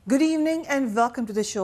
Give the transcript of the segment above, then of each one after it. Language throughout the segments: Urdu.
Good evening and welcome to the show.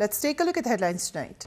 Let's take a look at the headlines tonight.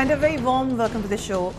And a very warm welcome to the show.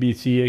BCA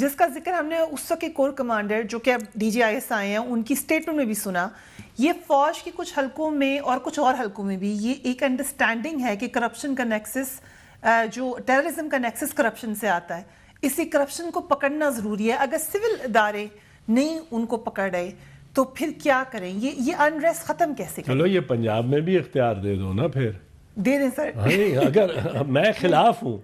جس کا ذکر ہم نے اس وقت کے کور کمانڈر جو کہ اب ڈی جی آئی ایس آئے ہیں ان کی اسٹیٹمنٹ میں بھی سنا. یہ فوج کے کچھ حلقوں میں اور کچھ اور حلقوں میں بھی یہ ایک انڈرسٹینڈنگ ہے کہ کرپشن کا نیکسس جو ٹیررزم کا نیکسس کرپشن سے آتا ہے, اسی کرپشن کو پکڑنا ضروری ہے. اگر سول ادارے نہیں ان کو پکڑ رہے تو پھر کیا کریں؟ یہ انریسٹ ختم کیسے کریں؟ چلو یہ پنجاب میں بھی اختیار دے دو نا, پھر دے دیں سر. اگر میں خلاف ہوں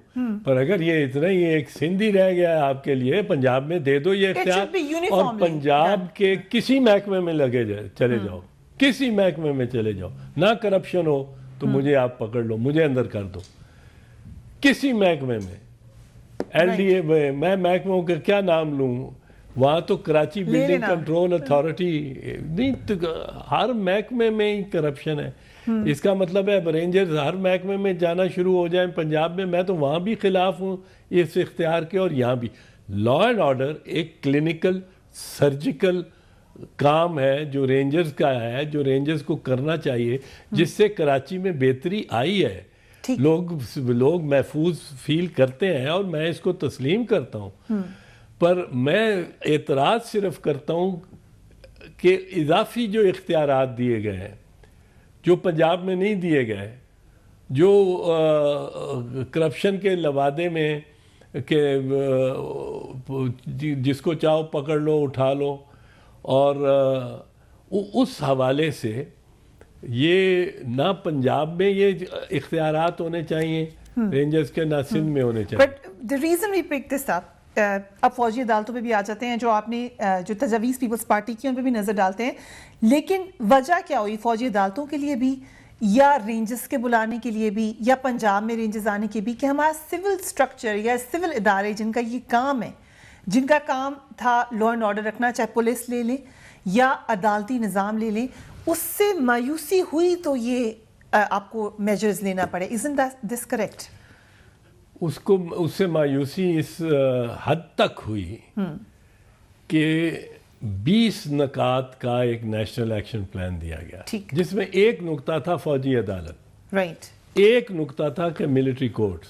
پر اگر یہ اتنا ہی ایک سندھی رہ گیا ہے آپ کے لیے, پنجاب میں دے دو یہ اختیار اور پنجاب کے کسی محکمے میں لگے چلے جاؤ, کسی محکمے میں چلے جاؤ, نہ کرپشن ہو تو مجھے آپ پکڑ لو, مجھے اندر کر دو کسی محکمے میں. ایل ڈی اے میں محکموں کا کیا نام لوں, وہاں تو کراچی بلڈنگ کنٹرول اتھارٹی نہیں, ہر محکمے میں ہی کرپشن ہے. اس کا مطلب ہے رینجرز ہر محکمے میں جانا شروع ہو جائیں پنجاب میں. میں تو وہاں بھی خلاف ہوں اس اختیار کے, اور یہاں بھی. لا اینڈ آرڈر ایک کلینکل سرجیکل کام ہے جو رینجرز کا ہے, جو رینجرز کو کرنا چاہیے, جس سے کراچی میں بہتری آئی ہے. لوگ محفوظ فیل کرتے ہیں اور میں اس کو تسلیم کرتا ہوں. پر میں اعتراض صرف کرتا ہوں کہ اضافی جو اختیارات دیے گئے ہیں جو پنجاب میں نہیں دیے گئے, جو کرپشن کے لوادے میں کہ جس کو چاہو پکڑ لو اٹھا لو, اور اس حوالے سے یہ نہ پنجاب میں یہ اختیارات ہونے چاہیے رینجرز کے, نہ سندھ میں ہونے چاہیے. But the reason we picked this up, اب فوجی عدالتوں پہ بھی آ جاتے ہیں جو آپ نے جو تجاویز پیپلز پارٹی کی ان پہ بھی نظر ڈالتے ہیں, لیکن وجہ کیا ہوئی فوجی عدالتوں کے لیے بھی یا رینجز کے بلانے کے لیے بھی یا پنجاب میں رینجز آنے کے بھی کہ ہمارا سول سٹرکچر یا سول ادارے جن کا یہ کام ہے, جن کا کام تھا لا اینڈ آرڈر رکھنا, چاہے پولیس لے لیں یا عدالتی نظام لے لیں, اس سے مایوسی ہوئی تو یہ آپ کو میجرز لینا پڑے. Isn't this correct? اس سے مایوسی اس حد تک ہوئی کہ 20 نکات کا ایک نیشنل ایکشن پلان دیا گیا, جس میں ایک نقطہ تھا فوجی عدالت, ایک نقطہ تھا کہ ملٹری کورٹس,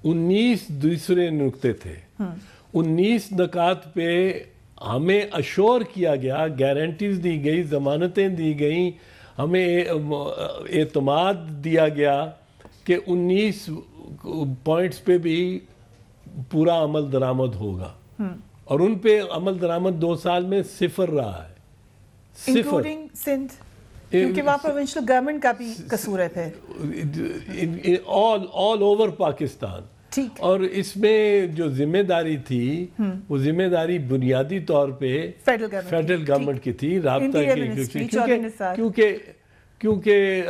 19 دوسرے نقطے تھے. 19 نکات پہ ہمیں اشور کیا گیا, گارنٹیز دی گئی, ضمانتیں دی گئیں, ہمیں اعتماد دیا گیا کہ 19 پوائنٹس پہ بھی پورا عمل درآمد ہوگا, اور ان پہ عمل درآمد 2 سال میں 0 رہا ہے, انکلوڈنگ سندھ, کیونکہ وہاں پروونشل گورنمنٹ کا بھی قصور ہے پھر آل اوور پاکستان. اور اس میں جو ذمہ داری تھی وہ ذمہ داری بنیادی طور پہ فیڈرل گورنمنٹ کی تھی, رابطہ کیونکہ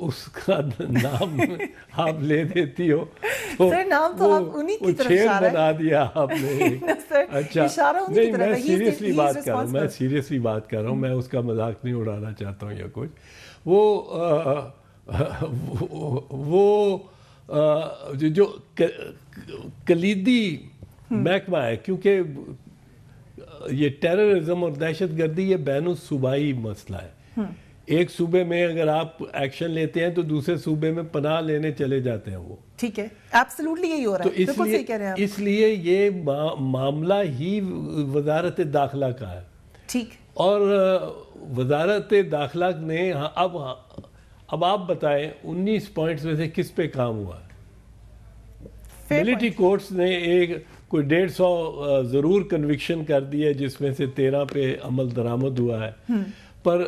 اس کا نام آپ لے دیتی ہو تو وہ چھیڑ بنا دیا آپ نے. اچھا نہیں, میں سیریسلی بات کر رہا ہوں, میں اس کا مذاق نہیں اڑانا چاہتا ہوں یا کچھ. وہ جو کلیدی محکمہ ہے, کیونکہ یہ ٹیررزم اور دہشت گردی یہ بین الصوبائی مسئلہ ہے. ایک صوبے میں اگر آپ ایکشن لیتے ہیں تو دوسرے صوبے میں پناہ لینے چلے جاتے ہیں وہ. ٹھیک ہے, ایبسلیوٹلی یہی ہو رہا ہے, بالکل صحیح کہہ رہے ہیں آپ. اس لیے یہ معاملہ ہی وزارت داخلہ کا ہے. ٹھیک, اور وزارت داخلہ نے اب آپ بتائیں 19 پوائنٹس میں سے کس پہ کام ہوا ہے؟ ملٹری کورٹس نے کوئی 150 ضرور کنوکشن کر دی ہے, جس میں سے 13 پہ عمل درآمد ہوا ہے. پر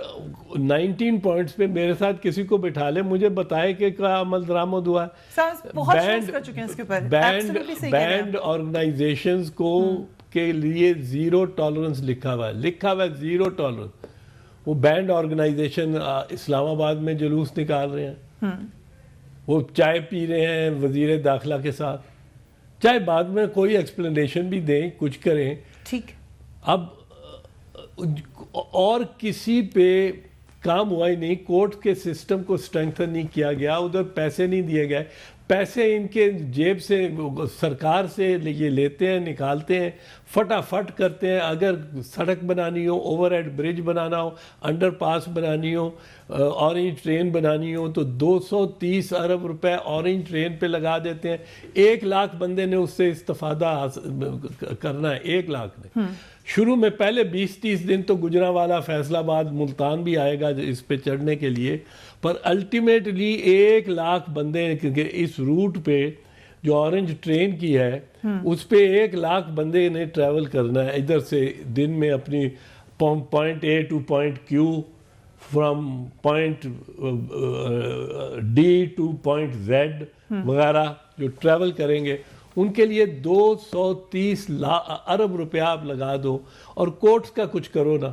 19 پوائنٹس پہ میرے ساتھ کسی کو بٹھا لے, مجھے بتائے کہ کیا عمل درآمد ہوا ہے. بینڈ آرگنائزیشنز کو کے لیے 0 ٹالرنس لکھا ہوا ہے 0 ٹالرنس. وہ بینڈ آرگنائزیشن اسلام آباد میں جلوس نکال رہے ہیں, وہ چائے پی رہے ہیں وزیر داخلہ کے ساتھ, چاہے بعد میں کوئی ایکسپلینیشن بھی دیں, کچھ کریں. ٹھیک, اب اور کسی پہ کام ہوا ہی نہیں, کورٹ کے سسٹم کو اسٹرینتھن نہیں کیا گیا, ادھر پیسے نہیں دیے گئے. پیسے ان کے جیب سے سرکار سے یہ لیتے ہیں, نکالتے ہیں, فٹافٹ کرتے ہیں. اگر سڑک بنانی ہو, اوور ہیڈ برج بنانا ہو, انڈر پاس بنانی ہو, اورنج ٹرین بنانی ہو, تو 230 ارب روپے اورنج ٹرین پہ لگا دیتے ہیں. 1 لاکھ بندے نے اس سے استفادہ کرنا ہے, 1 لاکھ نے. شروع میں پہلے 20-30 دن تو گجرانوالہ, فیصل آباد, ملتان بھی آئے گا اس پہ چڑھنے کے لیے, پر الٹیمیٹلی 1 لاکھ بندے, کیونکہ اس روٹ پہ جو اورنج ٹرین کی ہے اس پہ 1 لاکھ بندے نے ٹریول کرنا ہے ادھر سے دن میں, اپنی point A to point Q, from point D to point Z وغیرہ جو ٹریول کریں گے, ان کے لیے 230 ارب روپیہ آپ لگا دو. اور کورٹس کا کچھ کرو نا,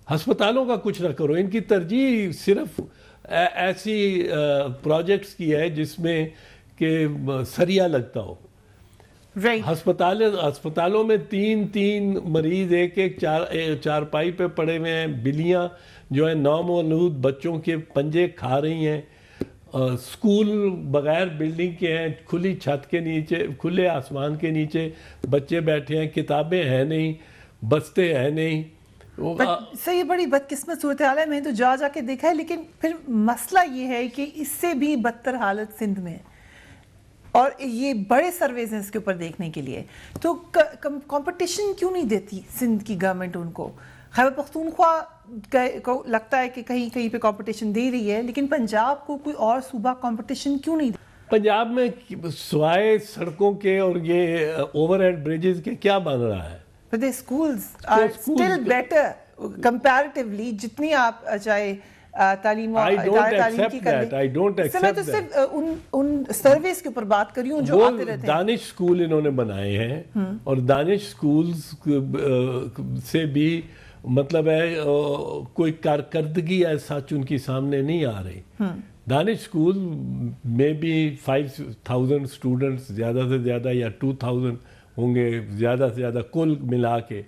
ہسپتالوں کا کچھ نہ کرو. ان کی ترجیح صرف ایسی پروجیکٹس کی ہے جس میں کہ سریا لگتا ہو. ہسپتالوں میں 3 مریض ایک چارپائی پہ پڑے ہوئے ہیں, بلیاں جو ہیں نومولود بچوں کے پنجے کھا رہی ہیں. اسکول بغیر بلڈنگ کے ہیں, کھلی چھت کے نیچے, کھلے آسمان کے نیچے بچے بیٹھے ہیں, کتابیں ہیں نہیں, بستے ہیں نہیں. سر یہ بڑی بدقسمت صورتحال ہے, میں تو جا کے دیکھا ہے, لیکن پھر مسئلہ یہ ہے کہ اس سے بھی بدتر حالت سندھ میں ہے, اور یہ بڑے سرویز ہیں اس کے اوپر دیکھنے کے لیے. تو کمپٹیشن کیوں نہیں دیتی سندھ کی گورنمنٹ ان کو؟ خیبر پختونخوا کو لگتا ہے کہ کہیں پہ کمپٹیشن دے رہی ہے, لیکن پنجاب کو کوئی اور صوبہ کمپٹیشن کیوں نہیں؟ پنجاب میں سوائے سڑکوں کے اور یہ اوور ہیڈ بریجز کے کیا بن رہا ہے؟ But the schools are still better comparatively, جتنی آپ چاہے تعلیم کی کر لیں. I don't accept that. میں تو صرف ان سرویز کے اوپر بات کری ہوں جو آتے رہتے ہیں. دانش اسکول انہوں نے بنائے ہیں, اور دانش اسکولز سے بھی مطلب ہے کوئی کارکردگی ایز سچ ان کی سامنے نہیں آ رہی. دانش اسکول میں بھی 5,000 اسٹوڈنٹس زیادہ سے زیادہ, یا 2,000 ہوں گے زیادہ سے زیادہ کل ملا کے,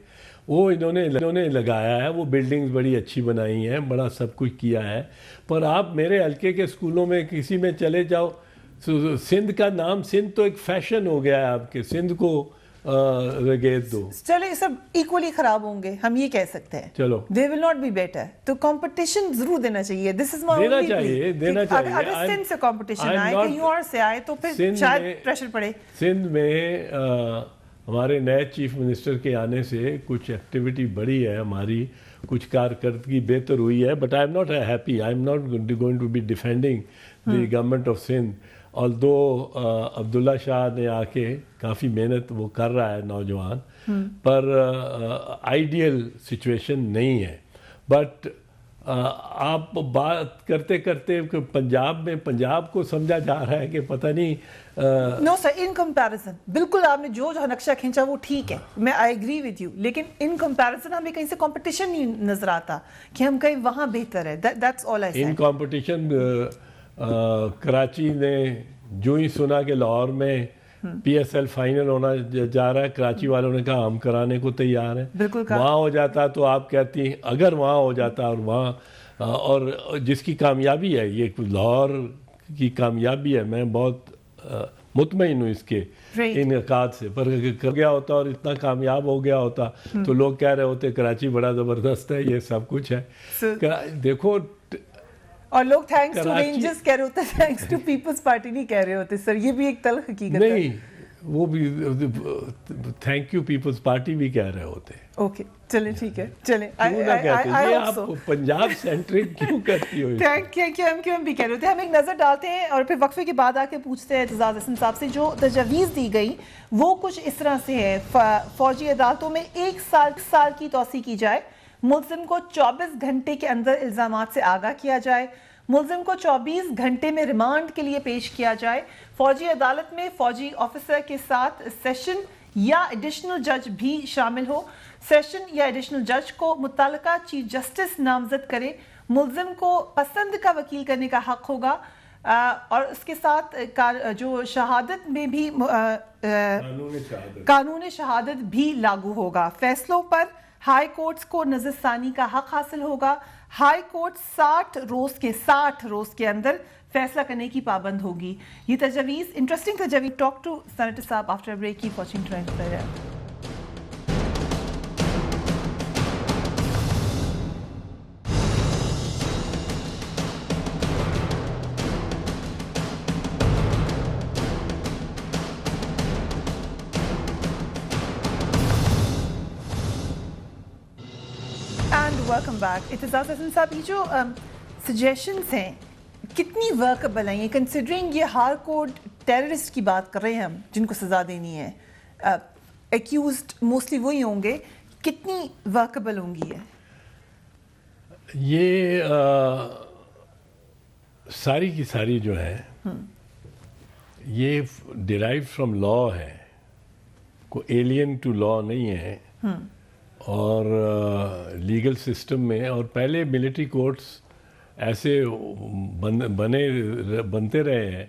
وہ انہوں نے لگایا ہے. وہ بلڈنگز بڑی اچھی بنائی ہیں, بڑا سب کچھ کیا ہے. پر آپ میرے حلقے کے اسکولوں میں کسی میں چلے جاؤ, سندھ کا نام, سندھ تو ایک فیشن ہو گیا ہے آپ کے, سندھ کو رگیز دو. چلے سب ایکولی خراب ہوں گے, ہم یہ کہہ سکتے ہیں. چلو, they will not be better. تو کمپٹیشن ضرور دینا چاہیے. This is my only plea. دینا چاہیے. اگر سندھ سے کمپٹیشن آئے, کہیں اور سے آئے, تو پھر شاید پریشر پڑے. سندھ میں ہمارے نئے چیف منسٹر کے آنے سے کچھ ایکٹیویٹی بڑھی ہے, ہماری کچھ کارکردگی بہتر ہوئی ہے. But I am not happy, I am not going to be defending the government of Sindh. although Abdullah Shah نے آ کے کافی محنت وہ کر رہا ہے نوجوان, پر آئیڈیل سچویشن نہیں ہے. بٹ آپ بات کرتے کرتے پنجاب کو سمجھا جا رہا ہے کہ پتہ نہیں. نو سر, ان کمپیریزن بالکل آپ نے جو نقشہ کھینچا وہ ٹھیک ہے, میں آئی ایگری وتھ یو, لیکن ان کمپیریزن ہمیں کہیں سے کمپٹیشن نہیں نظر آتا کہ ہم کہیں وہاں بہتر ہے. That's all I said. In competition Karachi نے جو ہی سنا کہ لاہور میں پی ایس ایل فائنل ہونا جا رہا ہے, کراچی والوں نے کہا ہم کرانے کو تیار ہیں. وہاں ہو جاتا تو آپ کہتی ہیں, اگر وہاں ہو جاتا, اور وہاں اور جس کی کامیابی ہے, یہ لاہور کی کامیابی ہے, میں بہت مطمئن ہوں اس کے انعقاد سے. پر کر گیا ہوتا اور اتنا کامیاب ہو گیا ہوتا تو لوگ کہہ رہے ہوتے کراچی بڑا زبردست ہے, یہ سب کچھ ہے. دیکھو, اور لوگ تھینکس ٹو رینجرز کہہ رہے ہوتے, تھینکس ٹو پیپلز پارٹی نہیں کہہ رہے ہوتے. سر یہ بھی ایک تلخ حقیقت ہے. نہیں, وہ بھی تھینک یو پیپلز پارٹی بھی کہہ رہے ہوتے. اوکے چلیں ٹھیک ہے, چلیں. آپ پنجاب سینٹرک کیوں کرتی ہو؟ ہم بھی کہہ رہے ہوتے. ہم ایک نظر ڈالتے ہیں اور پھر وقفے کے بعد آ کے پوچھتے ہیں اعتزاز حسن صاحب سے. جو تجاویز دی گئی وہ کچھ اس طرح سے ہے, فوجی عدالتوں میں 1 سال کی توسیع کی جائے, ملزم کو 24 گھنٹے کے اندر الزامات سے آگاہ کیا جائے, ملزم کو 24 گھنٹے میں ریمانڈ کے لیے پیش کیا جائے, فوجی عدالت میں فوجی آفیسر کے ساتھ سیشن یا ایڈیشنل جج بھی شامل ہو, سیشن یا ایڈیشنل جج کو متعلقہ چیف جسٹس نامزد کرے, ملزم کو پسند کا وکیل کرنے کا حق ہوگا, اور اس کے ساتھ جو شہادت میں بھی قانون شہادت بھی لاگو ہوگا. فیصلوں پر ہائی کورٹس کو نظر ثانی کا حق حاصل ہوگا, ہائی کورٹ 60 روز کے اندر فیصلہ کرنے کی پابند ہوگی. یہ تجویز انٹرسٹنگ تجویز. ٹاک ٹو سینیٹر صاحب after break. Keep watching trend پر. Welcome back. اعتزاز حسن صاحب, یہ جو سجیشنس ہیں کتنی ورکبل ہیں, یہ کنسیڈرنگ یہ ہائی کورٹ ٹیررسٹ کی بات کر رہے ہیں ہم جن کو سزا دینی ہے, ایکیوزڈ موسٹلی وہی ہوں گے, کتنی ورکبل ہوں گی یہ ساری کی ساری جو ہے یہ ڈیرائیو فرام لا ہے, کوئی ایلین ٹو لا نہیں ہے. اور لیگل سسٹم میں, اور پہلے ملٹری کورٹس ایسے بنتے رہے ہیں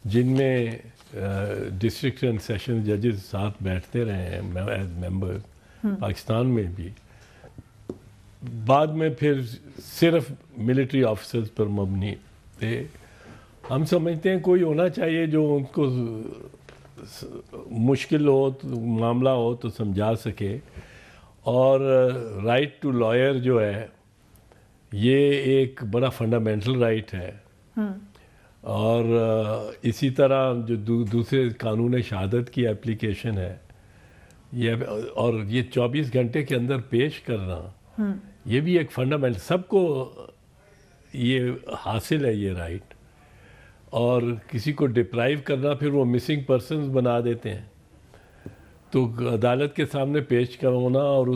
جن میں ڈسٹرکٹ اینڈ سیشن ججز ساتھ بیٹھتے رہے ہیں ایز ممبر. پاکستان میں بھی بعد میں پھر صرف ملٹری آفیسرز پر مبنی تھے. ہم سمجھتے ہیں کوئی ہونا چاہیے جو ان کو مشکل ہو, معاملہ ہو تو سمجھا سکے. اور رائٹ ٹو لائر جو ہے یہ ایک بڑا فنڈامنٹل رائٹ ہے. اور اسی طرح جو دوسرے قانون شہادت کی اپلیکیشن ہے یہ, اور یہ 24 گھنٹے کے اندر پیش کرنا, یہ بھی ایک فنڈامنٹل, سب کو یہ حاصل ہے یہ رائٹ. اور کسی کو ڈپرائیو کرنا پھر وہ مسنگ پرسنز بنا دیتے ہیں. تو عدالت کے سامنے پیش کرنا اور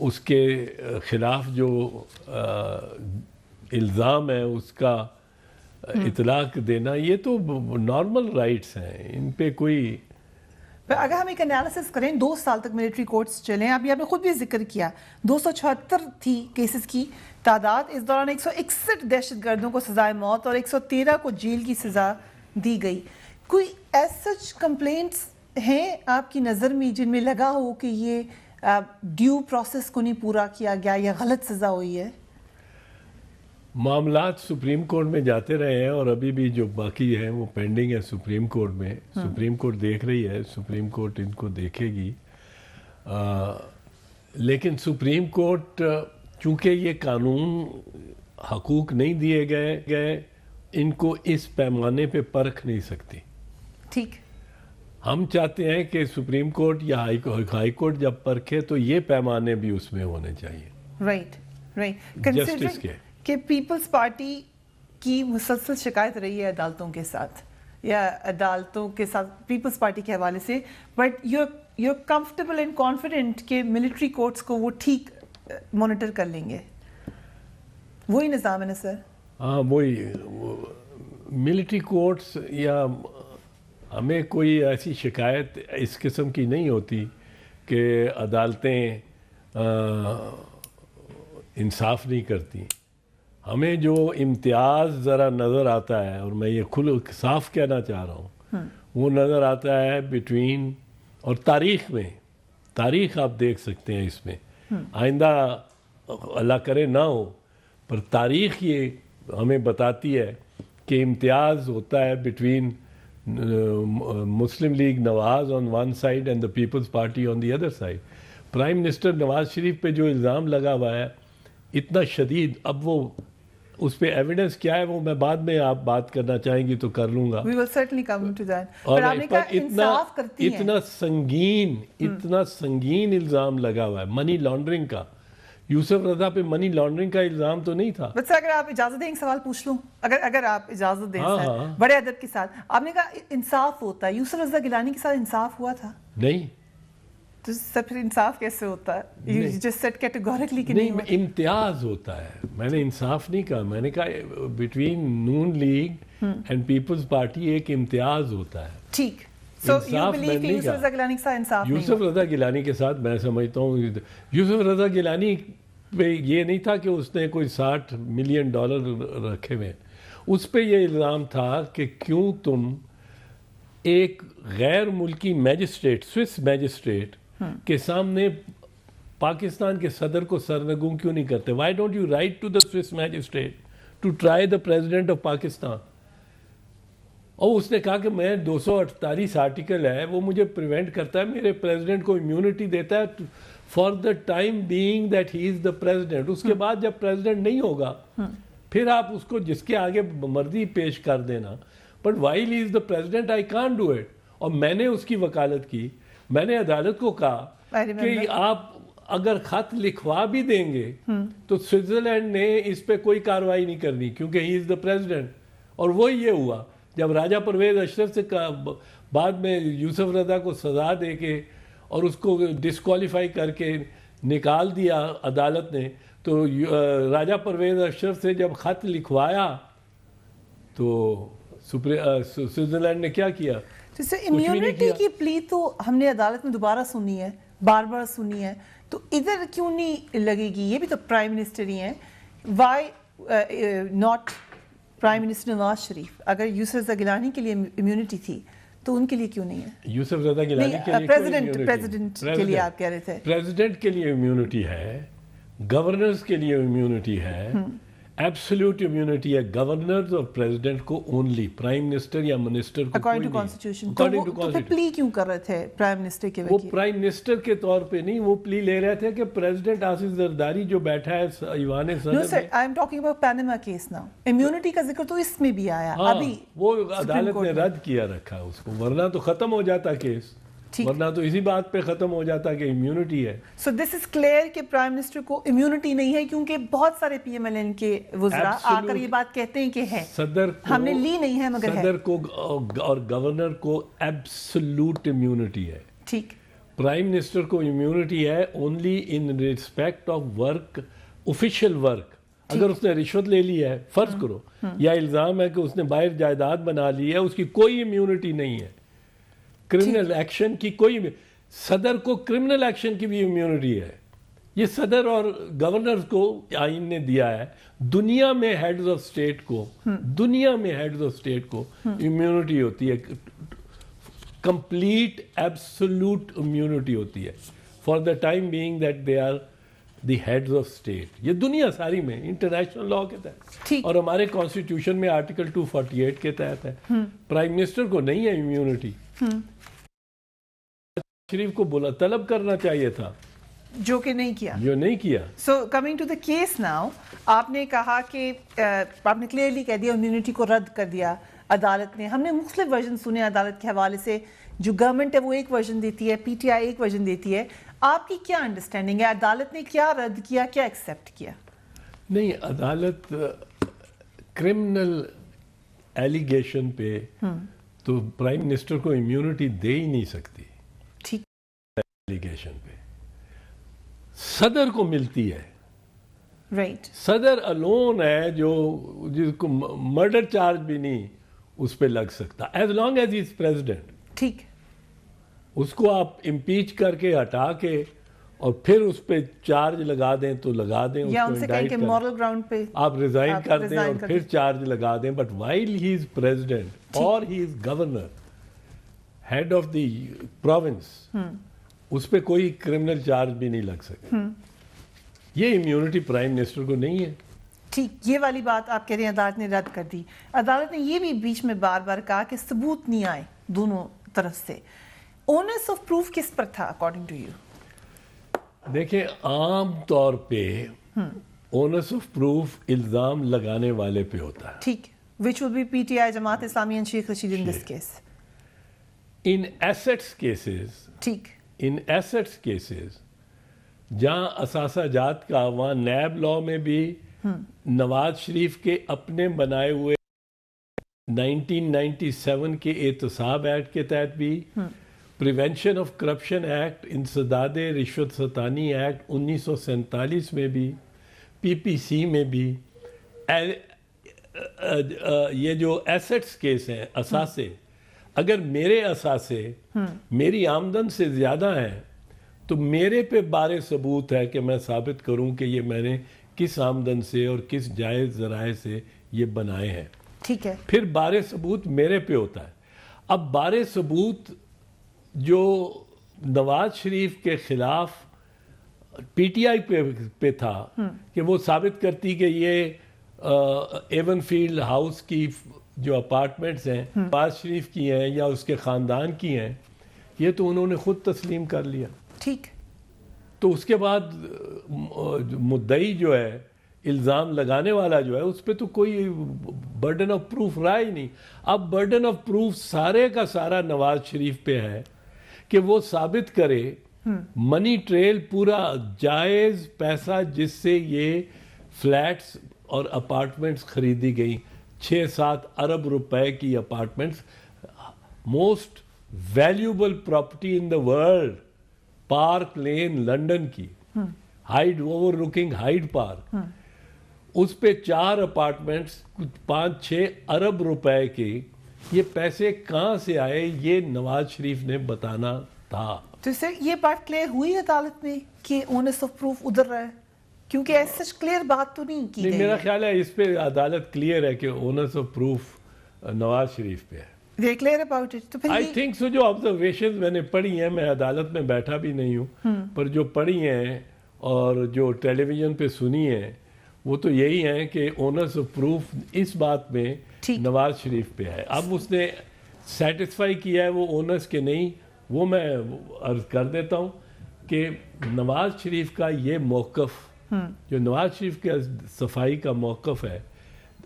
اس کے خلاف جو الزام ہے اس کا اطلاق دینا, یہ تو نارمل رائٹس ہیں, ان پہ کوئی. اگر ہم ایک انالیسس کریں 2 سال تک ملٹری کورٹس چلیں, ابھی آپ نے خود بھی ذکر کیا 276 تھی کیسز کی تعداد, اس دوران 161 دہشت گردوں کو سزائے موت اور 113 کو جیل کی سزا دی گئی. کوئی ایز سچ کمپلینٹس ہیں آپ کی نظر میں جن میں لگا ہو کہ یہ ڈیو پروسیس کو نہیں پورا کیا گیا یا غلط سزا ہوئی ہے؟ معاملات سپریم کورٹ میں جاتے رہے ہیں اور ابھی بھی جو باقی ہیں وہ پینڈنگ ہے سپریم کورٹ میں. سپریم کورٹ دیکھ رہی ہے, سپریم کورٹ ان کو دیکھے گی. لیکن سپریم کورٹ چونکہ یہ قانون حقوق نہیں دیے گئے ان کو اس پیمانے پہ پرکھ نہیں سکتی. ٹھیک, ہم چاہتے ہیں کہ سپریم کورٹ یا ہائی کورٹ جب پرکھے تو یہ پیمانے بھی اس میں ہونے چاہیے. رائٹ. جسٹس کے کہ پیپلز پارٹی کی مسلسل شکایت رہی ہے عدالتوں کے ساتھ یا عدالتوں کے ساتھ پیپلز پارٹی کے حوالے سے, but you comfortable and confident کہ ملٹری کورٹس کو وہ ٹھیک مانیٹر کر لیں گے, وہی نظام ہے نا سر؟ ہاں وہی ملٹری کورٹس, یا ہمیں کوئی ایسی شکایت اس قسم کی نہیں ہوتی کہ عدالتیں انصاف نہیں کرتی. ہمیں جو امتیاز ذرا نظر آتا ہے, اور میں یہ صاف کہنا چاہ رہا ہوں, وہ نظر آتا ہے بٹوین, اور تاریخ آپ دیکھ سکتے ہیں اس میں, آئندہ اللہ کرے نہ ہو, پر تاریخ یہ ہمیں بتاتی ہے کہ امتیاز ہوتا ہے between Muslim League Nawaz on one side and the Peoples Party on the other side. Prime minister Nawaz Sharif پہ جو الزام لگا ہوا ہے اتنا شدید, اب وہ اس پہ ایویڈنس کیا ہے وہ میں بعد میں آپ بات کرنا چاہیں گی تو کر لوں گا. We will certainly come to that. اور اتنا سنگین الزام لگا ہوا ہے منی لانڈرنگ کا. یوسف رضا پہ منی لانڈرنگ کا الزام تو نہیں تھا. بس اگر آپ اجازت دیں ایک سوال پوچھ لوں, اگر آپ اجازت دیں سر, بڑے ادب کے ساتھ. آپ نے کہا انصاف ہوتا ہے, یوسف رضا گیلانی کے ساتھ انصاف ہوا تھا؟ نہیں. تو سر پھر انصاف کیسے ہوتا ہے؟ You just said categorically کہ نہیں, امتیاز ہوتا ہے. میں نے انصاف نہیں کہا, میں نے کہا between Noon league and Peoples Party ایک امتیاز ہوتا ہے. ٹھیک. So you believe کہ یوسف رضا گیلانی کے ساتھ انصاف نہیں؟ یوسف رضا گیلانی کے ساتھ میں سمجھتا ہوں, یوسف رضا گیلانی پہ یہ نہیں تھا کہ اس نے کوئی $60 ملین رکھے ہوئے. اس پہ یہ الزام تھا کہ کیوں تم ایک غیر ملکی میجسٹریٹ, سوئس میجسٹریٹ کے سامنے پاکستان کے صدر کو سرنگوں کیوں نہیں کرتے؟ Why don't you write to the Swiss magistrate to try the president of Pakistan? اور اس نے کہا کہ میں 248 آرٹیکل ہے وہ مجھے پریونٹ کرتا ہے، میرے پریزیڈنٹ کو امیونٹی دیتا ہے for the time being that he is the president. اس کے بعد جب پریزیڈنٹ نہیں ہوگا پھر آپ اس کو جس کے آگے مرضی پیش کر دینا، but while he is the president I can't do it. اور میں نے اس کی وکالت کی، میں نے عدالت کو کہا کہ آپ اگر خط لکھوا بھی دیں گے تو سوئٹزرلینڈ نے اس پہ کوئی کارروائی نہیں کرنی کیونکہ ہی از دا پریزیڈنٹ. اور وہ یہ ہوا جب راجہ پرویز اشرف سے بعد میں یوسف رضا کو سزا دے کے اور اس کو ڈسکوالیفائی کر کے نکال دیا عدالت نے، تو راجہ پرویز اشرف سے جب خط لکھوایا تو سوئٹزرلینڈ نے کیا کیا؟ جیسے امیونٹی کی پلی تو ہم نے عدالت میں دوبارہ سنی ہے، بار بار سنی ہے، تو ادھر کیوں نہیں لگے گی؟ یہ بھی تو پرائم منسٹر ہی ہیں. Y not prime minister Nawaz شریف؟ اگر یوسف رضا گیلانی کے لیے امیونٹی تھی تو ان کے لیے کیوں نہیں ہے؟ یوسف رضا گیلانی کے لیے پریزیڈنٹ کے لیے آپ کہہ رہے تھے. پریزیڈنٹ کے لیے امیونٹی ہے، گورنرز کے لیے امیونٹی ہے، ایبسولوٹ امیونٹی ہے گورنرز اور پریزیڈنٹ کو اونلی، پرائم منسٹر یا منسٹر کو اکارڈنگ ٹو کانسٹیٹیوشن. تو پھر پلی کیوں کر رہے تھے پرائم منسٹر کے وہ پرائم منسٹر کے طور پہ نہیں، وہ پلی لے رہے تھے کہ پریزیڈنٹ آصف زرداری جو بیٹھا ہے ایوان صدر میں. No sir, I am talking about Panama case now. Immunity کا ذکر تو اس میں بھی آیا ابھی، وہ عدالت نے رد کیا رکھا اس کو، ورنہ تو ختم ہو جاتا کیس، ورنہ تو اسی بات پہ ختم ہو جاتا کہ امیونٹی ہے. سو دس از کلیئر کہ پرائم منسٹر کو امیونٹی نہیں ہے، کیونکہ بہت سارے پی ایم ایل این کے وزراء آ کر یہ بات کہتے ہیں کہ ہے، صدر ہم نے لی نہیں ہے مگر ہے. صدر کو اور گورنر کو ایبسولوٹ امیونٹی ہے. ٹھیک. پرائم منسٹر کو امیونٹی ہے only in respect of work, official work. اگر اس نے رشوت لے لی ہے فرض کرو، یا الزام ہے کہ اس نے باہر جائیداد بنا لی ہے، اس کی کوئی امیونٹی نہیں ہے. کرمنل ایکشن کی کوئی، صدر کو کرمنل ایکشن کی بھی امیونٹی ہے. یہ صدر اور گورنرز کو آئین نے دیا ہے. دنیا میں ہیڈز آف اسٹیٹ کو، دنیا میں ہیڈز آف اسٹیٹ کو امیونٹی ہوتی ہے، کمپلیٹ ایبسولوٹ امیونٹی ہوتی ہے for the time being that they are the heads of state. یہ دنیا ساری میں انٹرنیشنل لا کے تحت اور ہمارے کانسٹیٹیوشن میں آرٹیکل 248 کے تحت ہے. پرائم منسٹر کو نہیں ہے امیونٹی. شریف کو بولا طلب کرنا چاہیے تھا، جو کہ نہیں کیا، جو نہیں کیا. So coming to the case now, آپ نے کہا کہ آپ نے کلیئرلی کہہ دیا امیونٹی کو رد کر دیا عدالت نے. ہم نے مختلف ورژن سنے عدالت کے حوالے سے. جو گورنمنٹ ہے وہ ایک ورژن دیتی ہے، پی ٹی آئی ایک ورژن دیتی ہے. آپ کی کیا انڈرسٹینڈنگ ہے؟ عدالت نے کیا رد کیا، کیا ایکسیپٹ کیا؟ نہیں، عدالت کرمنل ایلیگیشن پہ تو پرائم منسٹر کو امیونٹی دے ہی نہیں سکتی. ٹھیک. ایلیگیشن پہ صدر کو ملتی ہے. رائٹ. صدر الون ہے جو جس کو مرڈر چارج بھی نہیں اس پہ لگ سکتا as long as he is president. ٹھیک. اس کو آپ امپیچ کر کے ہٹا کے اور پھر اس پہ چارج لگا دیں تو لگا دیں، یا ان سے کہیں کہ مورل گراؤنڈ پہ آپ ریزائن کر دیں اور پھر چارج لگا دیں. But while he is president اور he is governor, head of the province, اس پہ کوئی کرمنل چارج بھی نہیں لگ سکتا. یہ امیونٹی پرائم منسٹر کو نہیں ہے. ٹھیک. یہ والی بات آپ کہہ رہے ہیں عدالت نے رد کر دی. عدالت نے یہ بھی بیچ میں بار بار کہا کہ ثبوت نہیں آئے دونوں طرف سے. اونرس آف پروف کس پر تھا اکارڈنگ ٹو یو؟ دیکھیں، عام طور پہ اونرس آف پروف الزام لگانے والے پہ ہوتا ہے. ٹھیک. which will be PTI, Jamaat Islami and Sheikh Rashid in this case. In assets cases, ٹھیک. in assets cases جہاں اثاثہ جات کا، وہاں نیب لا میں بھی نواز شریف کے اپنے بنائے ہوئے 1997 کے احتساب ایکٹ کے تحت بھی، پریونشن آف کرپشن ایکٹ، انسداد رشوت ستانی ایکٹ 1947 میں بھی، پی پی سی میں بھی، یہ جو ایسٹس کیس ہیں، اثاثے، اگر میرے اثاثے میری آمدن سے زیادہ ہیں تو میرے پہ بار ثبوت ہے کہ میں ثابت کروں کہ یہ میں نے کس آمدن سے اور کس جائز ذرائع سے یہ بنائے ہیں. ٹھیک ہے. پھر بار ثبوت میرے پہ ہوتا ہے. اب بار ثبوت جو نواز شریف کے خلاف پی ٹی آئی پہ تھا کہ وہ ثابت کرتی کہ یہ ایون فیلڈ ہاؤس کی جو اپارٹمنٹس ہیں نواز شریف کی ہیں یا اس کے خاندان کی ہیں، یہ تو انہوں نے خود تسلیم کر لیا. ٹھیک. تو اس کے بعد مدعی جو ہے، الزام لگانے والا جو ہے، اس پہ تو کوئی برڈن آف پروف رہا ہی نہیں. اب برڈن آف پروف سارے کا سارا نواز شریف پہ ہے کہ وہ ثابت کرے منی ٹریل پورا جائز پیسہ جس سے یہ فلیٹس اور اپارٹمنٹس خریدی گئی، 6-7 ارب روپے کی apartments, most valuable property in the world, Park Lane London کی، Hyde overlooking Hyde Park, اس پہ 4 اپارٹمنٹس 5-6 ارب روپے کے. یہ پیسے کہاں سے آئے یہ نواز شریف نے بتانا تھا. تو سر یہ بات کلیئر ہوئی عدالت میں کہ اونس آف پروف ادھر رہا ہے؟ کیونکہ ایسا کلیئر بات تو نہیں کی گئی. میرا خیال ہے اس پہ عدالت کلیئر ہے کہ اونس آف پروف نواز شریف پہ ہے. They're clear about it. تو پھر آئی تھنک سو جو آبزرویشنز میں نے پڑھی ہیں، میں عدالت میں بیٹھا بھی نہیں ہوں، پر جو پڑھی ہیں اور جو ٹیلی ویژن پہ سنی ہیں وہ تو یہی ہیں کہ اونرس آف پروف اس بات میں نواز شریف پہ ہے. اب اس نے سیٹسفائی کیا ہے وہ اونرس کے نہیں، وہ میں عرض کر دیتا ہوں کہ نواز شریف کا یہ موقف، جو نواز شریف کے صفائی کا موقف ہے،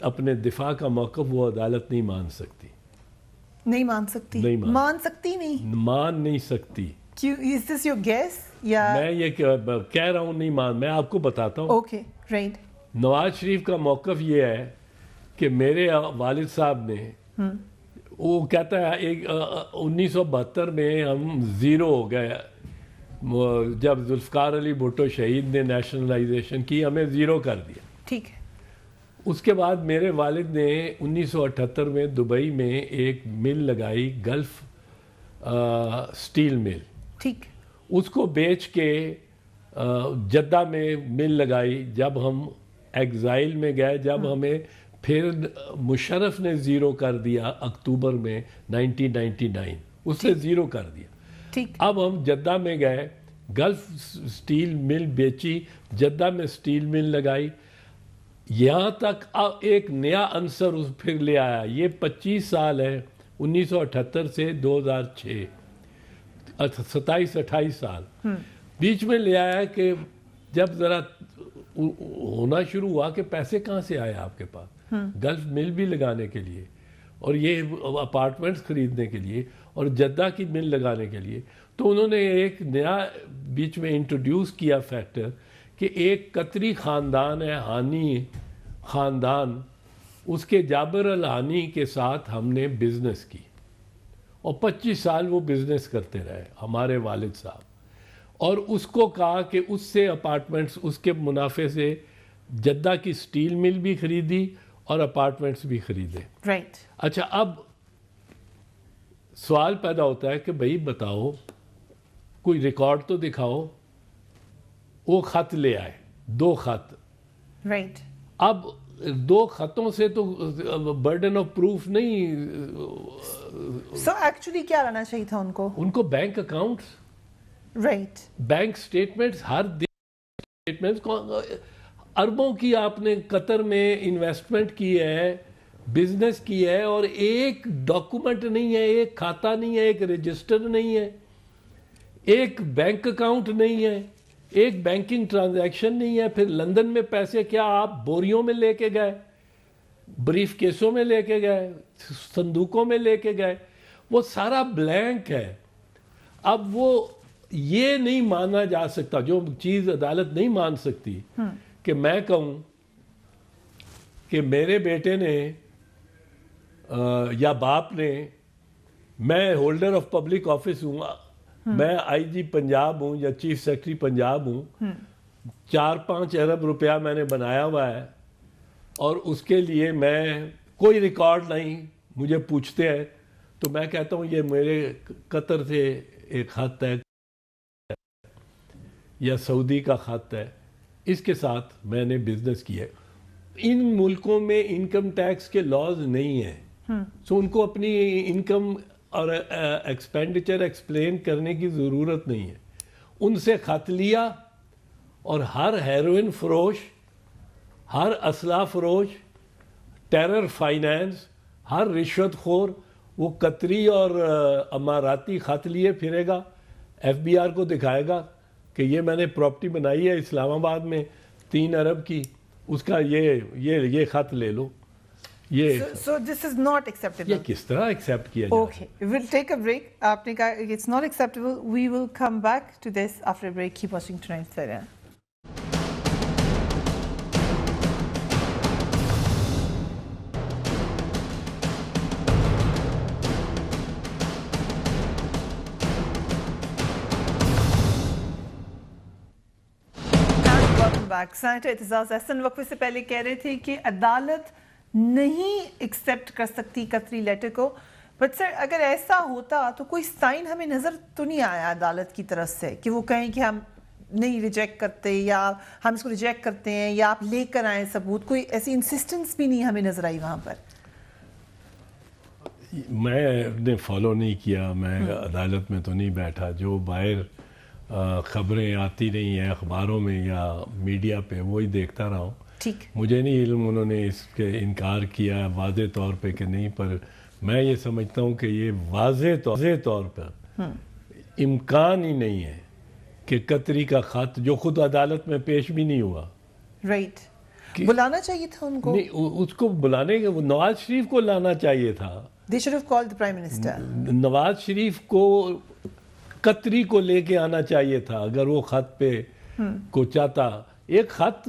اپنے دفاع کا موقف، وہ عدالت نہیں مان سکتی. نہیں مان سکتی؟ مان سکتی نہیں؟ مان نہیں سکتی. Is this your guess? یا میں یہ کہہ رہا ہوں نہیں مان، میں آپ کو بتاتا ہوں. Okay right. نواز شریف کا موقف یہ ہے کہ میرے والد صاحب نے، وہ کہتا ہے 1972 میں ہم زیرو ہو گئے، جب ذوالفقار علی بھٹو شہید نے نیشنلائزیشن کی، ہمیں زیرو کر دیا. ٹھیک ہے. اس کے بعد میرے والد نے 1978 میں دبئی میں ایک مل لگائی، گلف سٹیل مل. ٹھیک. اس کو بیچ کے جدہ میں مل لگائی. جب ہم ایگزائل میں گئے، جب ہمیں پھر مشرف نے زیرو کر دیا اکتوبر میں 1999، اس نے زیرو کر دیا. ٹھیک. اب ہم جدہ میں گئے، گلف سٹیل مل بیچی، جدہ میں سٹیل مل لگائی. یہاں تک اب ایک نیا عنصر پھر لے آیا. یہ 25 سال ہے، 1978 سے 2006، 27-28 سال بیچ میں لے آیا کہ جب ذرا ہونا شروع ہوا کہ پیسے کہاں سے آئے آپ کے پاس، گلف مل بھی لگانے کے لیے اور یہ اپارٹمنٹس خریدنے کے لیے اور جدہ کی مل لگانے کے لیے. تو انہوں نے ایک نیا بیچ میں انٹروڈیوس کیا فیکٹر کہ ایک قطری خاندان ہے، ہانی خاندان، اس کے جابر الہانی کے ساتھ ہم نے بزنس کی اور 25 سال وہ بزنس کرتے رہے ہمارے والد صاحب. اور اس کو کہا کہ اس سے اپارٹمنٹس، اس کے منافع سے جدہ کی سٹیل مل بھی خریدی اور اپارٹمنٹس بھی خریدے. رائٹ. اچھا، اب سوال پیدا ہوتا ہے کہ بھئی بتاؤ، کوئی ریکارڈ تو دکھاؤ. وہ خط لے آئے، 2 خط. رائٹ. اب 2 خطوں سے تو برڈن آف پروف نہیں. سو ایکچولی کیا لانا چاہیے تھا ان کو bank accounts, right, bank statements, ہر دن سٹیٹمنٹس. اربوں کی آپ نے قطر میں انویسٹمنٹ کی ہے، بزنس کی ہے، اور ایک ڈاکومنٹ نہیں ہے، ایک کھاتا نہیں ہے، ایک رجسٹر نہیں ہے، ایک بینک اکاؤنٹ نہیں ہے، ایک بینکنگ ٹرانزیکشن نہیں ہے. پھر لندن میں پیسے کیا آپ بوریوں میں لے کے گئے، بریف کیسوں میں لے کے گئے، صندوقوں میں لے کے گئے؟ وہ سارا بلینک ہے. اب وہ یہ نہیں مانا جا سکتا، جو چیز عدالت نہیں مان سکتی، کہ میں کہوں کہ میرے بیٹے نے یا باپ نے، میں ہولڈر آف پبلک آفس ہوں، میں آئی جی پنجاب ہوں یا چیف سیکرٹری پنجاب ہوں، 4-5 ارب روپیہ میں نے بنایا ہوا ہے اور اس کے لیے میں کوئی ریکارڈ نہیں، مجھے پوچھتے ہیں تو میں کہتا ہوں یہ میرے قطر سے ایک خط ہے یا سعودی کا خط ہے، اس کے ساتھ میں نے بزنس کیا ہے. ان ملکوں میں انکم ٹیکس کے لاز نہیں ہیں، سو ان کو اپنی انکم اور ایکسپینڈیچر ایکسپلین کرنے کی ضرورت نہیں ہے. ان سے خط لیا اور ہر ہیروئن فروش، ہر اسلحہ فروش، ٹیرر فائنینس، ہر رشوت خور وہ قطری اور اماراتی خط لیے پھرے گا، ایف بی آر کو دکھائے گا کہ یہ میں نے پراپرٹی بنائی ہے اسلام آباد میں 3 ارب کی، اس کا یہ خط لے لو. یہ So this is not acceptable. یہ کس طرح ایکسیپٹ کیا جائے؟ Okay, we'll take a break. آپ نے کہا it's not acceptable. We will come back to this after a break. Keep watching tonight's Fair. Back. Senator Aitzaz Ahsan وقفے سے پہلے کہہ رہے تھے کہ عدالت نہیں ایکسیپٹ کر سکتی قطری لیٹر کو، بٹ سر اگر ایسا ہوتا تو کوئی سائن ہمیں نظر تو نہیں آیا عدالت کی طرف سے کہ وہ کہیں کہ ہم نہیں ریجیکٹ کرتے یا ہم اس کو ریجیکٹ کرتے ہیں یا آپ لے کر آئیں ثبوت، کوئی ایسی انسسٹنس بھی نہیں ہمیں نظر آئی وہاں پر. میں نے فالو نہیں کیا، میں عدالت میں تو نہیں بیٹھا، جو باہر خبریں آتی رہی ہیں اخباروں میں یا میڈیا پہ وہی دیکھتا رہا ہوں. ٹھیک، مجھے نہیں علم انہوں نے اس کے انکار کیا واضح طور پہ کہ نہیں، پر میں یہ سمجھتا ہوں کہ یہ واضح طور پر امکان ہی نہیں ہے کہ قطری کا خط جو خود عدالت میں پیش بھی نہیں ہوا. رائٹ، بلانا چاہیے تھا ان کو. نہیں، اس کو بلانے کے نواز شریف کو لانا چاہیے تھا. They should have called the Prime Minister. Nawaz Sharif کو قطری کو لے کے آنا چاہیے تھا اگر وہ خط پہ کو چاہتا. ایک خط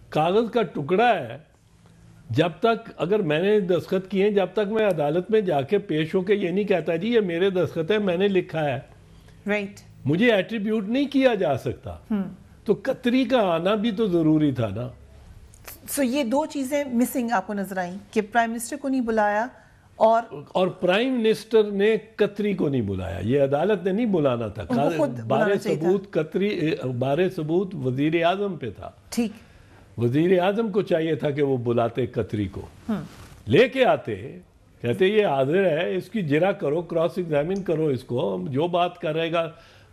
کاغذ کا ٹکڑا ہے، جب تک اگر میں نے دستخط کیے ہیں، جب تک میں عدالت میں جا کے پیش ہو کے یہ نہیں کہتا جی یہ میرے دستخط ہے میں نے لکھا ہے، رائٹ، مجھے ایٹریبیوٹ نہیں کیا جا سکتا. تو قطری کا آنا بھی تو ضروری تھا نا. سو یہ دو چیزیں مسنگ آپ کو نظر آئیں کہ پرائم منسٹر کو نہیں بلایا اور پرائم منسٹر نے قطری کو نہیں بلایا. یہ عدالت نے نہیں بلانا تھا. بارے ثبوت وزیر اعظم پہ تھا. ٹھیک، وزیر اعظم کو چاہیے تھا کہ وہ بلاتے قطری کو، لے کے آتے، کہتے یہ حاضر ہے، اس کی جرا کرو، کراس ایگزامن کرو اس کو، جو بات کرے گا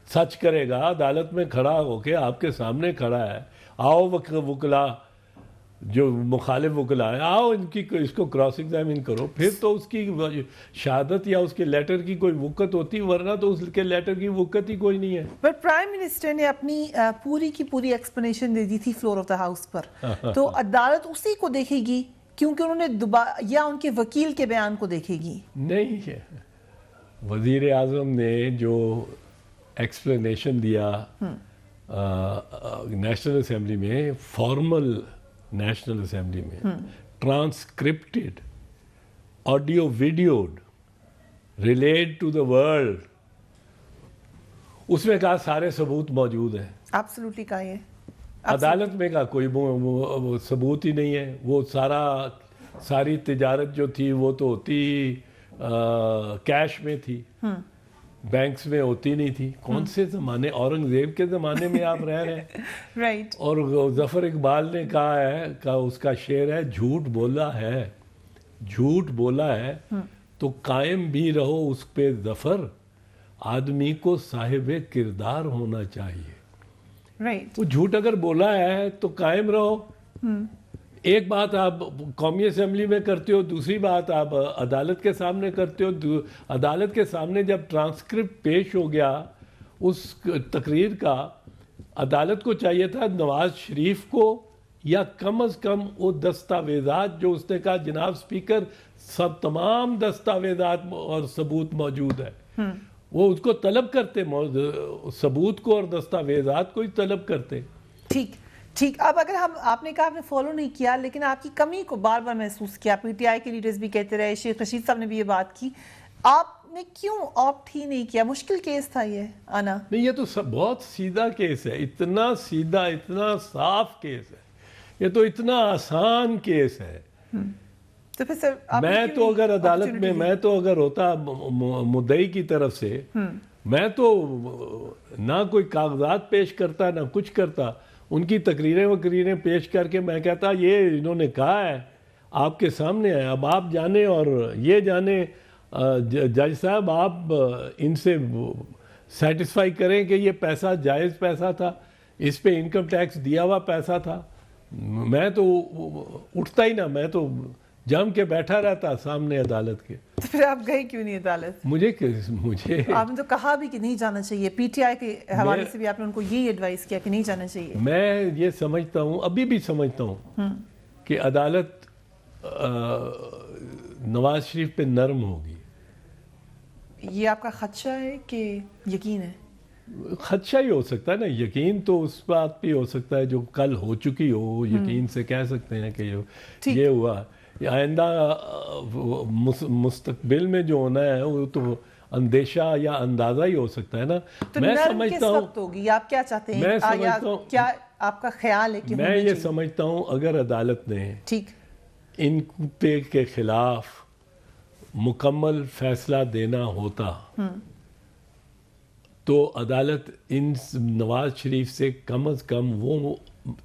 سچ کرے گا، عدالت میں کھڑا ہو کے آپ کے سامنے کھڑا ہے، آؤ وکلا جو مخالف وکلا ہے آؤ اس کو کراس ایگزامن کرو، پھر تو اس کی شہادت یا اس کے لیٹر کی کوئی وقت ہوتی، ورنہ تو اس کے لیٹر کی وقت ہی کوئی نہیں ہے. پر پرائم منسٹر نے اپنی پوری کی پوری ایکسپلینیشن دے دی تھی فلور آف دا ہاؤس پر، تو عدالت اسی کو دیکھے گی کیونکہ انہوں نے یا ان کے وکیل کے بیان کو دیکھے گی. نہیں ہے، وزیر اعظم نے جو ایکسپلینیشن دیا نیشنل اسمبلی میں، فارمل نیشنل اسمبلی میں، transcripted, audio videoed, relate to the world, اس میں کہا سارے ثبوت موجود ہیں. ایبسلیوٹلی کہا یہ عدالت میں کہا کوئی ثبوت ہی نہیں ہے. وہ ساری تجارت جو تھی وہ تو ہوتی کیش میں تھی، بینکس میں ہوتی نہیں تھی. کون سے زمانے، اورنگزیب کے زمانے میں آپ رہ رہے ہیں. رائٹ. اور ظفر اقبال نے کہا ہے کہ اس کا شعر ہے، جھوٹ بولا ہے تو قائم بھی رہو اس پہ ظفر، آدمی کو صاحب کردار ہونا چاہیے. رائٹ. وہ جھوٹ اگر بولا ہے تو قائم رہو. ایک بات آپ قومی اسمبلی میں کرتے ہو، دوسری بات آپ عدالت کے سامنے کرتے ہو. عدالت کے سامنے جب ٹرانسکرپٹ پیش ہو گیا اس تقریر کا، عدالت کو چاہیے تھا نواز شریف کو یا کم از کم وہ دستاویزات جو اس نے کہا جناب اسپیکر سب تمام دستاویزات اور ثبوت موجود ہے، وہ اس کو طلب کرتے، ثبوت کو اور دستاویزات کو ہی طلب کرتے. ٹھیک. اب اگر آپ نے کہا آپ نے فالو نہیں کیا، لیکن آپ کی کمی کو بار بار محسوس کیا، پی ٹی آئی کے لیڈرز بھی کہتے رہے، شیخ رشید صاحب نے بھی یہ بات کی، آپ نے کیوں آپٹ ہی نہیں کیا؟ مشکل کیس تھا یہ آنا. نہیں، یہ تو بہت سیدھا کیس ہے، اتنا سیدھا، اتنا صاف کیس ہے، یہ تو اتنا آسان کیس ہے. تو پھر سر میں تو اگر عدالت میں تو اگر ہوتا مدعی کی طرف سے، میں تو نہ کوئی کاغذات پیش کرتا نہ کچھ کرتا، ان کی تقریریں پیش کر کے میں کہتا یہ انہوں نے کہا ہے آپ کے سامنے ہے، اب آپ جانے اور یہ جانے جج صاحب، آپ ان سے سیٹسفائی کریں کہ یہ پیسہ جائز پیسہ تھا اس پہ انکم ٹیکس دیا ہوا پیسہ تھا. میں تو اٹھتا ہی نہ, میں تو جم کے بیٹھا رہتا سامنے عدالت کے. تو پھر آپ گئے کیوں نہیں عدالت؟ مجھے آپ نے تو کہا بھی کہ نہیں جانا چاہیے, پی ٹی آئی کے حوالے سے بھی آپ نے ان کو یہی ایڈوائز کیا کہ نہیں جانا چاہیے. میں یہ سمجھتا ہوں, ابھی بھی سمجھتا ہوں کہ عدالت نواز شریف پہ نرم ہوگی. یہ آپ کا خدشہ ہے کہ یقین ہے؟ خدشہ ہی ہو سکتا ہے نا, یقین تو اس بات پہ ہو سکتا ہے جو کل ہو چکی ہو. یقین سے کہہ سکتے ہیں کہ یہ ہوا. آئندہ مستقبل میں جو ہونا ہے وہ تو اندیشہ یا اندازہ ہی ہو سکتا ہے نا. میں سمجھتا ہوں ہوگی, آپ کیا چاہتے ہیں, میں سمجھتا ہوں, کیا آپ کا خیال ہے کہ میں یہ سمجھتا ہوں اگر عدالت نے ٹھیک ان کتے کے خلاف مکمل فیصلہ دینا ہوتا تو عدالت ان نواز شریف سے کم از کم وہ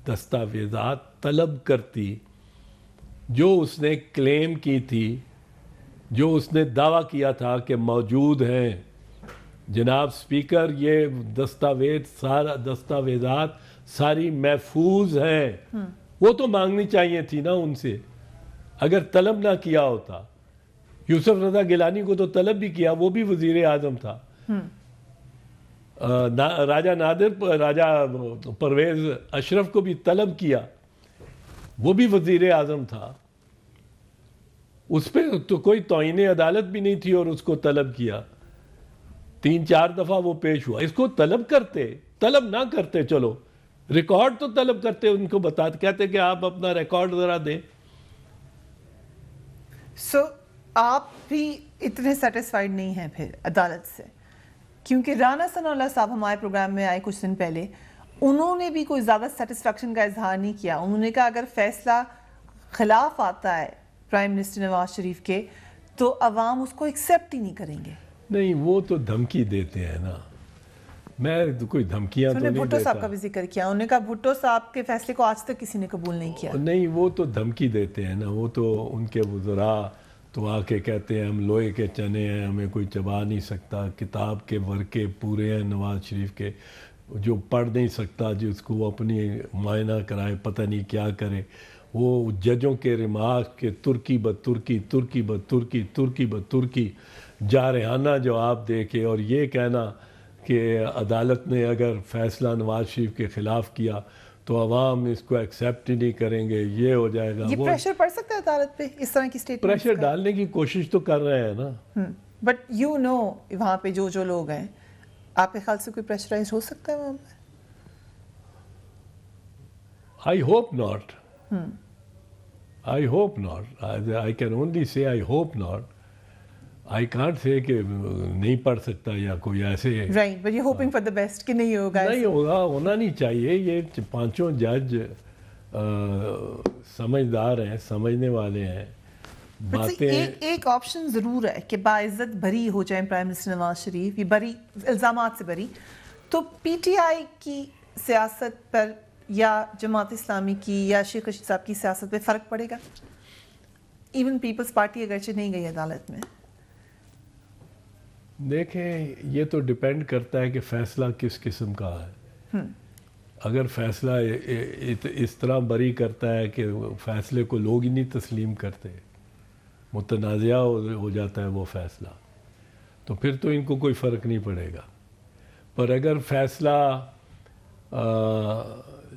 دستاویزات طلب کرتی جو اس نے کلیم کی تھی, جو اس نے دعویٰ کیا تھا کہ موجود ہیں. جناب اسپیکر, یہ دستاویزات ساری محفوظ ہیں. وہ تو مانگنی چاہیے تھی نا ان سے, اگر طلب نہ کیا ہوتا. یوسف رضا گیلانی کو تو طلب بھی کیا, وہ بھی وزیر اعظم تھا. راجہ پرویز اشرف کو بھی طلب کیا, وہ بھی وزیر اعظم تھا. اس پہ تو کوئی توہین عدالت بھی نہیں تھی اور اس کو طلب کیا. 3-4 دفعہ وہ پیش ہوا. اس کو طلب کرتے, طلب نہ کرتے, چلو ریکارڈ تو طلب کرتے, ان کو بتاتے, کہتے کہ آپ اپنا ریکارڈ ذرا دیں. سو آپ بھی اتنے سیٹسفائیڈ نہیں ہیں پھر عدالت سے, کیونکہ رانا ثناء اللہ صاحب ہمارے پروگرام میں آئے کچھ دن پہلے, انہوں نے بھی کوئی زیادہ سیٹسفیکشن کا اظہار نہیں کیا. انہوں نے کہا اگر فیصلہ خلاف آتا ہے پرائم منسٹر نواز شریف کے تو عوام اس کو ایکسیپٹ ہی نہیں کریں گے. نہیں, وہ تو دھمکی دیتے ہیں نا, میں کوئی دھمکیاں تو نہیں دیتا. بھٹو صاحب کا بھی ذکر کیا, انہوں نے کہا بھٹو صاحب کے فیصلے کو آج تک کسی نے قبول نہیں کیا. نہیں, وہ تو دھمکی دیتے ہیں نا, وہ تو ان کے وزراء تو آ کے کہتے ہیں ہم لوہے کے چنے ہیں, ہمیں کوئی چبا نہیں سکتا. کتاب کے ورقے پورے ہیں نواز شریف کے, جو پڑھ نہیں سکتا جس کو وہ اپنی معائنہ کرائے پتہ نہیں کیا کرے. وہ ججوں کے ریمارک کے ترکی بترکی ترکی بترکی ترکی بترکی جارحانہ جواب دے کے, اور یہ کہنا کہ عدالت نے اگر فیصلہ نواز شریف کے خلاف کیا تو عوام اس کو ایکسیپٹ ہی نہیں کریں گے, یہ ہو جائے گا. یہ پریشر پڑ سکتا ہے عدالت پہ اس طرح کی اسٹیٹمنٹ؟ پریشر ڈالنے کی کوشش تو کر رہے ہیں نا. بٹ یو نو وہاں پہ جو لوگ ہیں, آپ کے خیال سے کوئی پریشرائز ہو سکتا ہے وہاں پہ؟ I hope not. I hope not. I can only say I hope not. I can't say کہ نہیں پڑھ سکتا یا کوئی ایسے. Right, but you're hoping for the best کہ نہیں ہوگا. نہیں ہوگا, ہونا نہیں چاہیے. یہ 5 جج سمجھدار ہیں, سمجھنے والے ہیں. باتیں ایک آپشن ضرور ہے کہ باعزت بری ہو جائیں پرائم منسٹر نواز شریف, یہ بری الزامات سے بری, تو پی ٹی آئی کی سیاست پر یا جماعت اسلامی کی یا شیخ رشید صاحب کی سیاست پہ فرق پڑے گا؟ ایون پیپلز پارٹی اگرچہ نہیں گئی عدالت میں. دیکھیں, یہ تو ڈیپینڈ کرتا ہے کہ فیصلہ کس قسم کا ہے. اگر فیصلہ اس طرح بری کرتا ہے کہ فیصلے کو لوگ ہی نہیں تسلیم کرتے, متنازعہ ہو جاتا ہے وہ فیصلہ, تو پھر تو ان کو کوئی فرق نہیں پڑے گا. پر اگر فیصلہ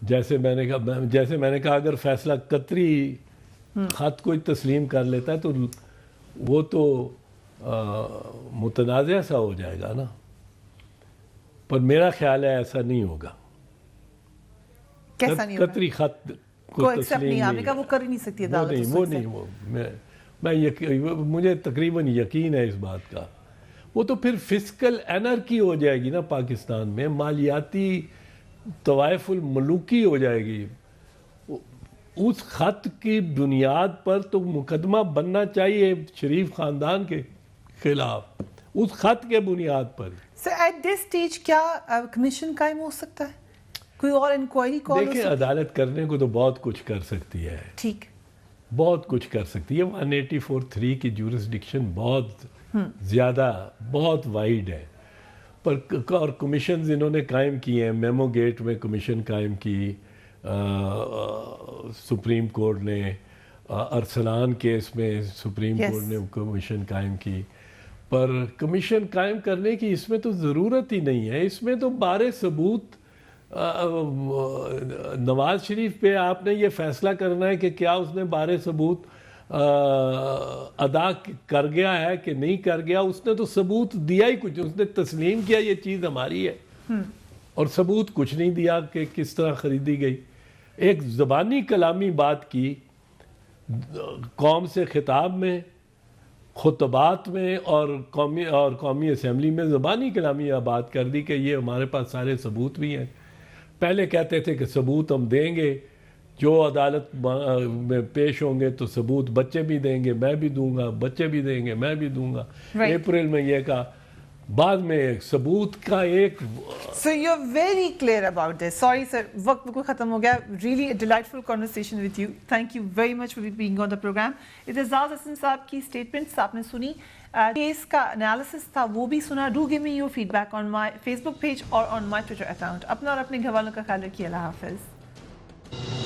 جیسے میں نے کہا اگر فیصلہ قطری خط کوئی تسلیم کر لیتا ہے تو وہ تو متنازع سا ہو جائے گا نا. پر میرا خیال ہے ایسا نہیں ہوگا. کیسا نہیں ہوگا؟ قطری خط کو ایکسیپٹ نہیں, آپ نے کہا وہ کر ہی نہیں سکتی عدالت. وہ نہیں, مجھے تقریباً یقین ہے اس بات کا. وہ تو پھر فسکل انارکی ہو جائے گی نا پاکستان میں, مالیاتی طوائف الملوکی ہو جائے گی. اس خط کی بنیاد پر تو مقدمہ بننا چاہیے شریف خاندان کے خلاف, اس خط کے بنیاد پر. سر ایٹ دس سٹیج کیا کمیشن قائم ہو سکتا ہے, کوئی اور انکوائری کال؟ دیکھیں, عدالت کرنے کو تو بہت کچھ کر سکتی ہے, ٹھیک, بہت کچھ کر سکتی ہے. 184(3) کی جورسڈکشن بہت زیادہ, بہت وائڈ ہے. پر اور کمیشنز انہوں نے قائم کیے ہیں. میمو گیٹ میں کمیشن قائم کی سپریم کورٹ نے, ارسلان کیس میں سپریم کورٹ نے کمیشن قائم کی. پر کمیشن قائم کرنے کی اس میں تو ضرورت ہی نہیں ہے. اس میں تو بارے ثبوت نواز شریف پہ آپ نے یہ فیصلہ کرنا ہے کہ کیا اس نے بارے ثبوت ادا کر گیا ہے کہ نہیں کر گیا. اس نے تو ثبوت دیا ہی کچھ, اس نے تسلیم کیا یہ چیز ہماری ہے, اور ثبوت کچھ نہیں دیا کہ کس طرح خریدی گئی. ایک زبانی کلامی بات کی قوم سے خطاب میں, خطبات میں, اور قومی اسمبلی میں زبانی کلامی بات کر دی کہ یہ ہمارے پاس سارے ثبوت بھی ہیں. پہلے کہتے تھے کہ ثبوت ہم دیں گے, جو عدالت میں پیش ہوں گے تو ثبوت بچے بھی دیں گے, میں بھی دوں گا, بچے بھی دیں گے, میں بھی دوں گا. اپریل میں یہ کہا, بعد میں ثبوت کا ایک. So you're very clear about this. Sorry sir, وقت بالکل ختم ہو گیا. Really a delightful conversation with you. Thank you very much for being on the program. Aitzaz Hasan صاحب کی statements آپ نے سنی, کیس کا انالیسس تھا وہ بھی سنا. Do give me your feedback on my Facebook page or on my Twitter account. اپنا اور اپنے گھر والوں کا خیال رکھیے. اللہ حافظ.